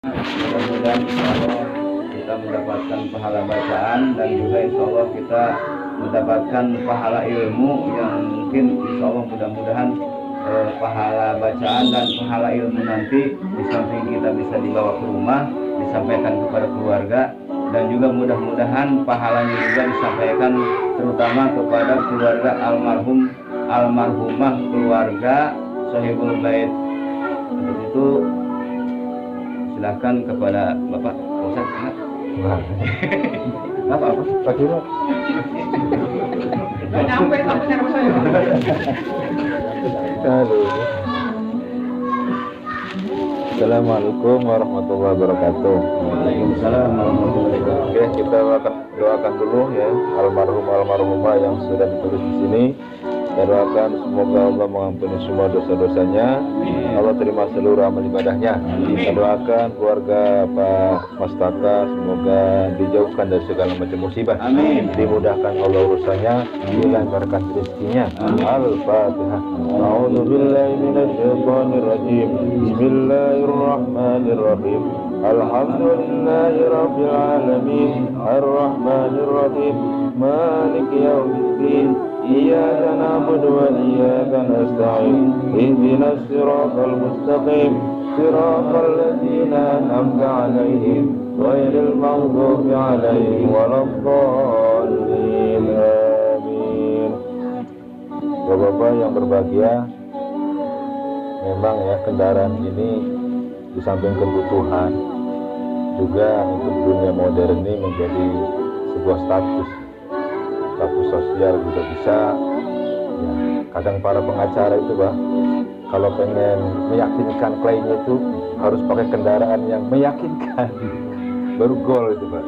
Mudah-mudahan insya Allah kita mendapatkan pahala bacaan dan juga insya Allah kita mendapatkan pahala ilmu yang mungkin insya Allah mudah-mudahan pahala bacaan dan pahala ilmu nanti di samping kita bisa dibawa ke rumah, disampaikan kepada keluarga, dan juga mudah-mudahan pahalanya juga disampaikan terutama kepada keluarga almarhumah keluarga Sohibul Bait. Untuk itu silakan kepada Bapak Ustaz. Apa Pak Kiro? Nyampe tamunya sama saya. Assalamualaikum warahmatullahi wabarakatuh. Waalaikumsalam warahmatullahi wabarakatuh. Oke, kita akan doakan dulu ya almarhumah yang sudah ditulis di sini. Kita doakan semoga Allah mengampuni semua dosa-dosanya. Allah terima seluruh amal ibadahnya. Kita doakan keluarga Pak Mastaka semoga dijauhkan dari segala macam musibah. Amin. Dimudahkan Allah urusannya, dilancarkan rezekinya. Al-Fatihah. A'udzu billahi minasyaitonir rajim. Bismillahirrahmanirrahim. Alhamdulillahi rabbil alamin. Arrahmanir rahim. Maliki yaumiddin. Iyyaka na'budu wa iyyaka nasta'in. Ihdinas siratal mustaqim. Siratal ladzina an'amta 'alaihim ghairil maghdubi 'alaihim waladdallin. Amin. Bapak-bapak yang berbahagia, memang ya kendaraan ini di samping kebutuhan juga untuk dunia modern ini menjadi sebuah status sosial juga bisa ya. Kadang para pengacara itu Pak, kalau pengen meyakinkan klaimnya itu harus pakai kendaraan yang meyakinkan baru gol itu Pak.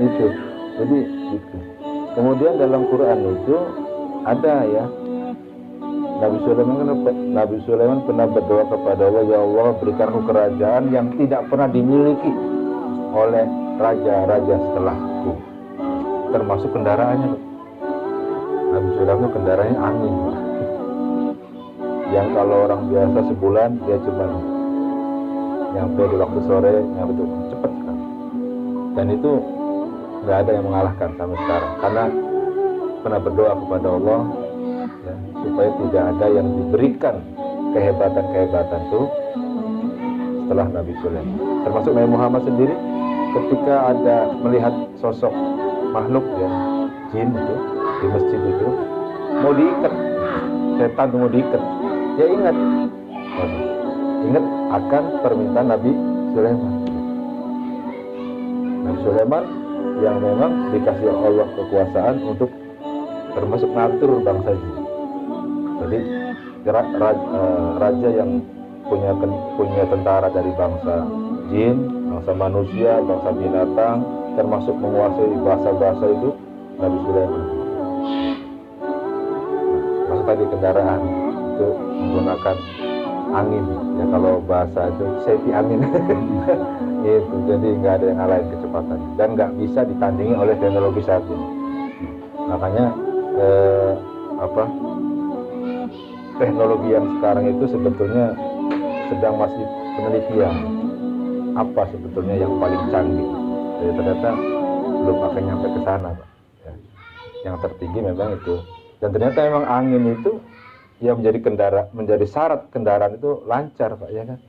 Itu jadi gitu. Kemudian dalam Quran itu ada ya, Nabi Sulaiman pernah berdoa kepada Allah, ya Allah berikan aku kerajaan yang tidak pernah dimiliki oleh raja-raja setelahku, termasuk kendaraannya. Nabi Sulaiman kendaraannya angin, yang kalau orang biasa sebulan dia cuma nyampe di waktu sore, nyampe itu cepat kan. Dan itu nggak ada yang mengalahkan sampai sekarang, karena pernah berdoa kepada Allah ya, supaya tidak ada yang diberikan kehebatan itu setelah Nabi Sulaiman. Termasuk Nabi Muhammad sendiri ketika ada melihat sosok makhluk ya, jin itu di masjid itu mau diikat, setan mau diikat, dia ingat akan permintaan Nabi Sulaiman. Nabi Sulaiman yang memang dikasih Allah kekuasaan untuk termasuk ngatur bangsa jin. Jadi raja yang punya tentara dari bangsa jin, bangsa manusia, bangsa binatang, termasuk menguasai bahasa-bahasa itu Nabi Sulaiman. Maksud tadi kendaraan itu menggunakan angin ya, kalau bahasa itu safety angin. Itu jadi nggak ada yang ngalahin kecepatan dan nggak bisa ditandingi oleh teknologi saat ini. Makanya teknologi yang sekarang itu sebetulnya sedang masih penelitian apa sebetulnya yang paling canggih. Jadi ternyata belum akan nyampe ke sana Pak. Ya. Yang tertinggi memang itu, dan ternyata memang angin itu yang menjadi syarat kendaraan itu lancar Pak, ya kan.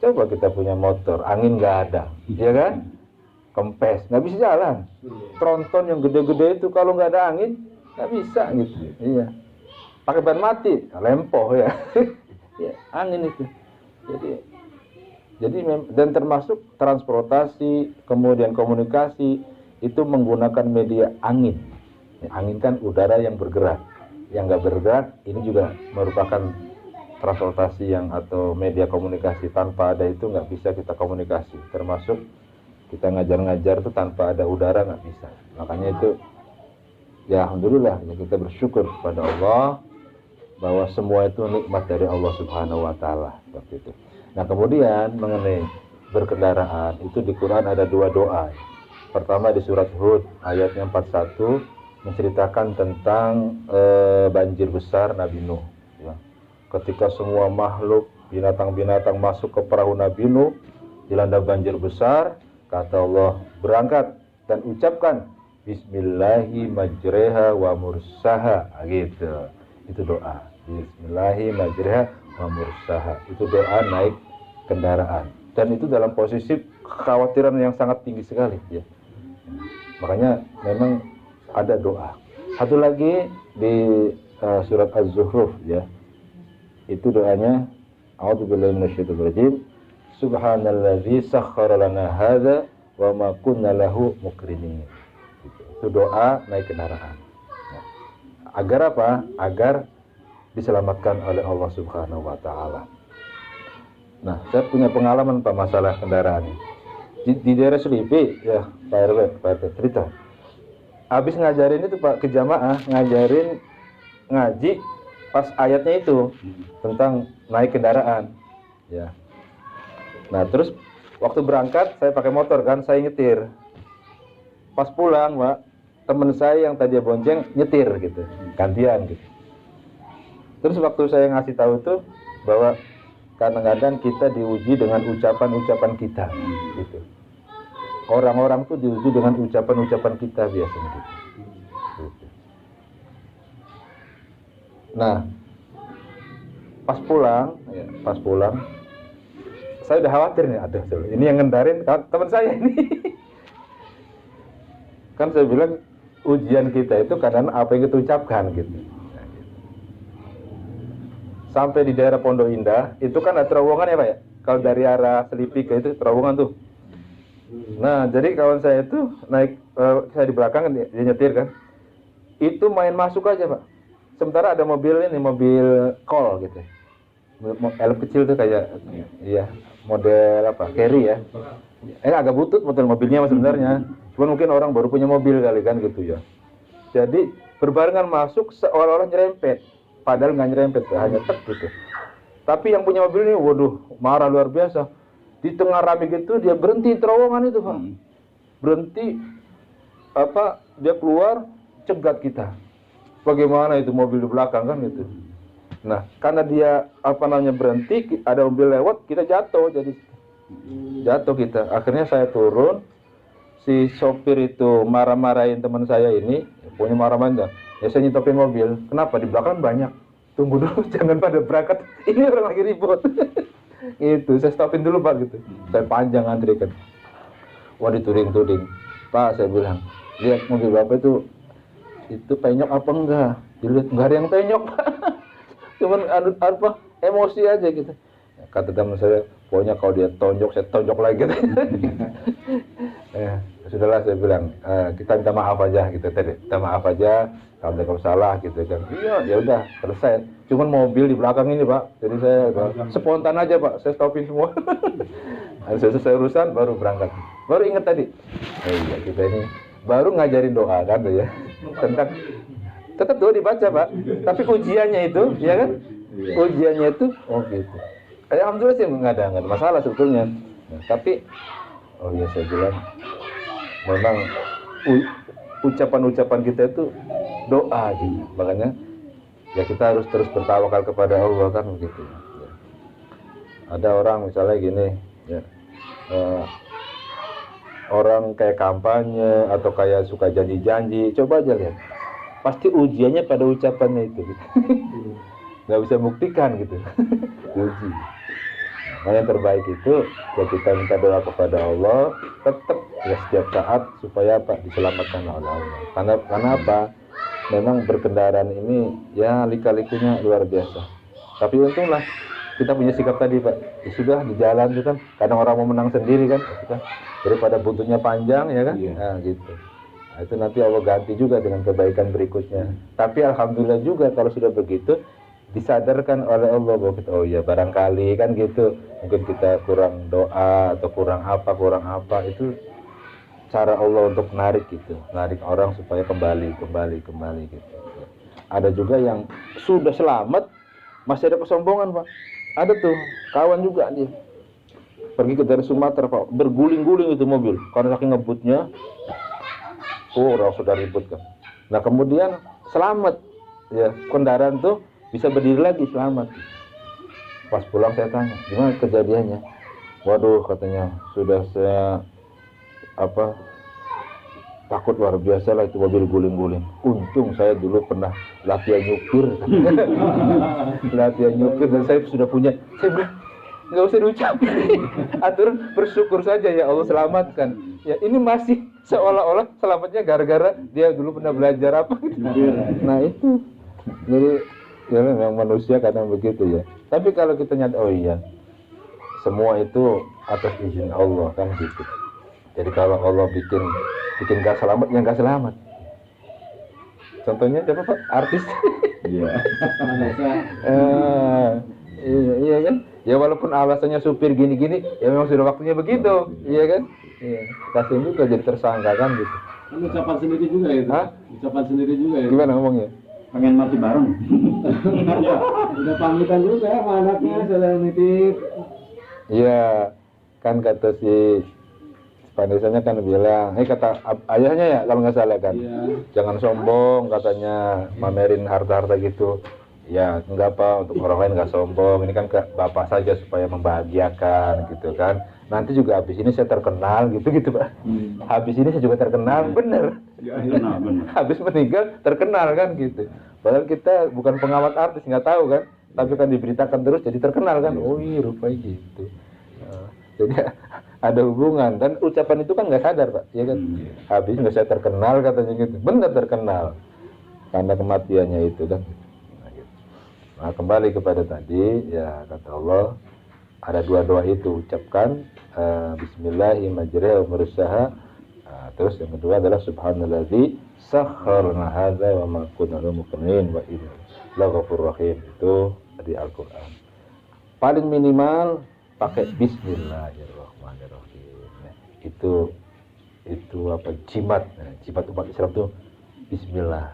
Coba kita punya motor, angin nggak ada, ya kan, kempes, nggak bisa jalan. Tronton yang gede-gede itu kalau nggak ada angin nggak bisa gitu, iya. Pakai ban mati, lempoh ya. Ya, angin itu. Jadi dan termasuk transportasi, kemudian komunikasi itu menggunakan media angin. Ya, angin kan udara yang bergerak. Yang nggak bergerak ini juga merupakan transportasi yang atau media komunikasi. Tanpa ada itu nggak bisa kita komunikasi. Termasuk kita ngajar-ngajar itu tanpa ada udara nggak bisa. Makanya itu ya alhamdulillah ya, kita bersyukur kepada Allah bahwa semua itu nikmat dari Allah Subhanahu wa taala seperti itu. Nah, kemudian mengenai berkendaraan itu di Quran ada dua doa. Pertama di surat Hud ayatnya 41 menceritakan tentang banjir besar Nabi Nuh ya. Ketika semua makhluk binatang-binatang masuk ke perahu Nabi Nuh, dilanda banjir besar, kata Allah, berangkat dan ucapkan Bismillahi majreha wa mursaha, gitu. Itu doa. Bismillahi majreha wa mursaha. Itu doa naik kendaraan. Dan itu dalam posisi kekhawatiran yang sangat tinggi sekali, ya. Makanya memang ada doa. Satu lagi di surat Az-Zukhruf, ya. Itu doanya A'udzubillahi minasyaitonir rajim. Subhanalladzi sakhkhara lana hadza wa ma kunna lahu muqrinin. Itu doa naik kendaraan. Nah, agar apa? Agar diselamatkan oleh Allah Subhanahu wa taala. Nah, saya punya pengalaman Pak masalah kendaraan. Di daerah Selipi, ya, Pak RW, cerita. Habis ngajarin itu Pak ke jamaah, ngajarin ngaji pas ayatnya itu tentang naik kendaraan. Ya. Nah, terus waktu berangkat saya pakai motor kan, saya nyetir. Pas pulang, Pak, teman saya yang tadi bonceng nyetir gitu, gantian gitu. Terus waktu saya ngasih tahu tuh bahwa kadang-kadang kita diuji dengan ucapan-ucapan kita gitu. Orang-orang tuh diuji dengan ucapan-ucapan kita biasanya gitu. Nah, pas pulang, saya udah khawatir nih, aduh, ini yang ngendarin teman saya ini. Kan saya bilang ujian kita itu kadang apa yang kita ucapkan gitu. Nah, gitu. Sampai di daerah Pondok Indah, itu kan ada terowongan ya Pak ya? Kalau dari arah Selipi ke itu terowongan tuh. Nah, jadi kawan saya itu naik, saya di belakang, dia nyetir kan. Itu main masuk aja Pak. Sementara ada mobil ini, mobil call gitu. Elf kecil tuh kayak, iya, model apa, carry ya. Agak butut mobilnya sebenarnya. Cuman mungkin orang baru punya mobil kali kan gitu ya. Jadi berbarengan masuk seolah-olah nyerempet. Padahal nggak nyerempet, hanya tek gitu. Tapi yang punya mobil ini, waduh, marah luar biasa. Di tengah rame gitu dia berhenti terowongan itu Pak. Berhenti, dia keluar, cegat kita. Bagaimana itu mobil di belakang kan gitu. Nah, karena dia berhenti, ada mobil lewat, kita jatuh, jadi jatuh kita. Akhirnya saya turun, si sopir itu marah-marahin teman saya ini, punya marah-marah. Ya saya nyetopin mobil. Kenapa? Di belakang banyak. Tunggu dulu, jangan pada berangkat. Ini orang lagi ribut. Itu saya stopin dulu Pak gitu. Saya panjang antri kan. Wah, dituding-tuding. Pak, saya bilang, lihat mobil Bapak itu penyok apa enggak? Dilihat enggak ada yang penyok Pak. Cuman emosi aja gitu. Kata teman saya, pokoknya kalau dia tonjok, saya tonjok lagi gitu. Sudahlah saya bilang, kita minta maaf aja gitu tadi. Minta maaf aja kalau ada salah gitu kan. Iya, ya udah selesai. Cuman mobil di belakang ini Pak. Jadi saya spontan aja Pak, saya stopin semua. Selesai urusan baru berangkat. Baru ingat tadi. Iya, kita ini baru ngajarin doa kan ya. Tentang tetap doa dibaca Pak. Tapi ujiannya itu, ya kan? Ujiannya itu gitu. Alhamdulillah sih nggak ada masalah sebetulnya. Nah, tapi saya bilang memang ucapan-ucapan kita itu doa gitu. Makanya ya kita harus terus bertawakal kepada Allah kan begitu. Ya. Ada orang misalnya gini, ya, orang kayak kampanye atau kayak suka janji-janji, coba aja lihat. Pasti ujiannya pada ucapannya itu. Gitu. Nggak bisa buktikan gitu. Uji. Nah, yang terbaik itu ya kita minta doa kepada Allah tetap ya setiap saat supaya diselamatkan oleh Allah. Karena apa? Memang berkendaraan ini ya lika-likunya luar biasa. Tapi untunglah kita punya sikap tadi Pak. Ya sudah di jalan itu kan kadang orang mau menang sendiri kan, daripada buntutnya panjang ya kan. Iya. Nah gitu. Nah, itu nanti Allah ganti juga dengan kebaikan berikutnya. Tapi alhamdulillah juga kalau sudah begitu disadarkan oleh Allah bahwa kita, oh ya barangkali kan gitu, mungkin kita kurang doa atau kurang apa itu cara Allah untuk narik gitu, narik orang supaya kembali gitu. Ada juga yang sudah selamat masih ada kesombongan Pak. Ada tuh kawan juga dia pergi dari Sumatera Pak, berguling-guling itu mobil karena saking ngebutnya, orang sudah ribut kan. Nah kemudian selamat ya, kendaraan tuh bisa berdiri lagi selamat. Pas pulang saya tanya, gimana kejadiannya? waduh katanya sudah saya takut luar biasa lah itu mobil guling-guling. Untung saya dulu pernah latihan nyupir. Latihan nyupir dan saya sudah punya. Saya bilang nggak usah diucapin. Atur bersyukur saja ya Allah selamatkan. Ya ini masih seolah-olah selamatnya gara-gara dia dulu pernah belajar apa. Nah itu. Jadi ya memang manusia kadang begitu ya. Tapi kalau kita nyadar oh iya semua itu atas izin Allah kan gitu. Jadi kalau Allah bikin gak selamat, yang gak selamat. Contohnya siapa Pak? Artis. Iya. Iya kan? Ya walaupun alasannya supir gini-gini, ya memang sudah waktunya begitu, iya kan? Iya. Kasian juga jadi tersangka kan gitu. Kan ucapan sendiri juga itu. Hah? Ucapan sendiri juga ya. Gimana ngomongnya? Pengen mati bareng. Ya, udah pamitan juga sama anaknya sudah nitip. Iya, kan kata si Panisanya kan bilang, kata ayahnya ya kalau nggak salah kan, Iya. jangan sombong katanya, mamerin harta-harta gitu. Ya enggak apa, untuk orang lain nggak sombong, ini kan ke bapak saja supaya membahagiakan gitu kan. Nanti juga habis ini saya terkenal gitu Pak. Habis ini saya juga terkenal, bener. Ya, benar, benar. Habis meninggal terkenal kan gitu. Padahal kita bukan pengawat artis, nggak tahu kan, tapi kan diberitakan terus jadi terkenal kan. Oh iya rupanya gitu. Jadi ada hubungan dan ucapan itu kan nggak sadar Pak, ya kan? Habis nggak saya terkenal katanya gitu, benar terkenal karena kematiannya itu kan. Nah kembali kepada tadi ya kata Allah ada dua doa itu ucapkan Bismillahirrahmanirrahim. Terus yang kedua adalah Subhanalladzi sakharna hadza wa ma kunna lahu muqrinin wa inna laghafurur rahim, itu di Al-Qur'an. Paling minimal pakai Bismillahirrahmanirrahim. Nah, itu apa jimat. Nah, jimat umat Islam itu Bismillah.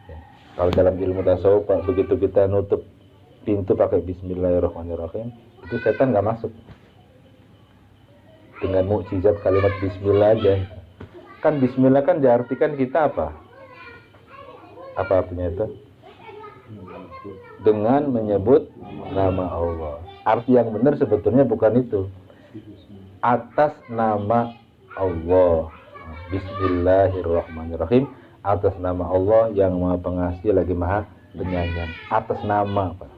Ya. Kalau dalam ilmu tasawuf Pak, begitu kita nutup pintu pakai Bismillahirrahmanirrahim, itu setan nggak masuk. Dengan mukjizat kalimat Bismillah aja. Kan Bismillah kan diartikan kita apa? Apa artinya itu? Dengan menyebut nama Allah. Arti yang benar sebetulnya bukan itu. Atas nama Allah. Bismillahirrahmanirrahim. Atas nama Allah yang Maha Pengasih lagi Maha Penyayang. Atas nama Pak.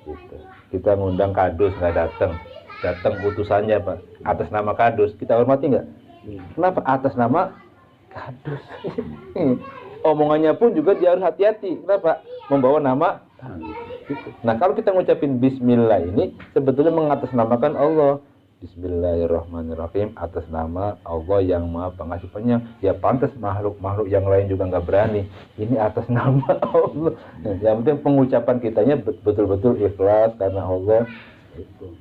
Gitu. Kita ngundang kadus nggak datang. Datang utusannya Pak. Atas nama kadus. Kita hormati nggak? Kenapa? Atas nama kadus. Omongannya pun juga dia harus hati-hati. Kenapa? Membawa nama. Nah kalau kita ngucapin Bismillah ini sebetulnya mengatasnamakan Allah. Bismillahirrahmanirrahim, atas nama Allah yang Maha Pengasih Penyayang. Ya pantas makhluk-makhluk yang lain juga nggak berani. Ini atas nama Allah. Yang penting pengucapan kitanya betul-betul ikhlas karena Allah.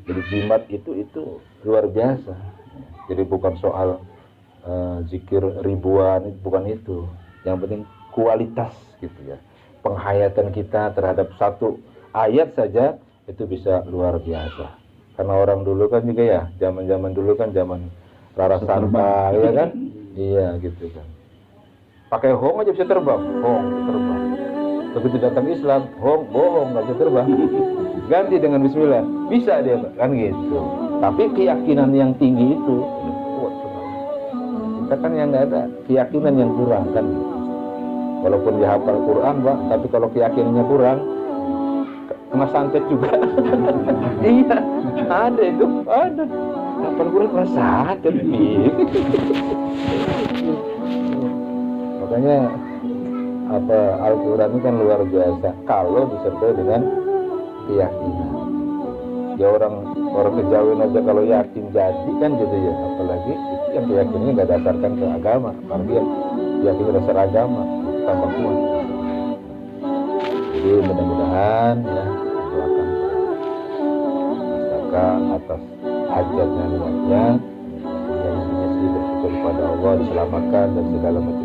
Jadi jimat itu luar biasa. Jadi bukan soal zikir ribuan, bukan itu. Yang penting kualitas gitu ya. Penghayatan kita terhadap satu ayat saja itu bisa luar biasa. Karena orang dulu kan juga ya, zaman dulu kan zaman Rara Santa, ya kan? Iya gitu kan. Pakai hong aja bisa terbang, hong terbang. Begitu datang Islam, hong bohong nggak bisa terbang. Ganti dengan Bismillah, bisa dia kan gitu. Tapi keyakinan yang tinggi itu kuat sekali. Kita kan yang nggak ada keyakinan yang kurang kan. Walaupun dia hafal Quran Pak, tapi kalau keyakinannya kurang, kena santet juga. Iya, ada itu, ada. Hafal Quran kena santet. Makanya Al-Quran itu kan luar biasa kalau disertai dengan keyakinan. Ya orang kejawen aja kalau yakin jadi kan gitu ya, apalagi itu yang keyakinannya nggak dasarkan ke agama, apalagi yang yakin dasar agama tambah kuat. Jadi mudah-mudahan ya doakan masyarakat atas hajatnya niatnya, yang intinya sih bersyukur kepada Allah diselamatkan dan segala macam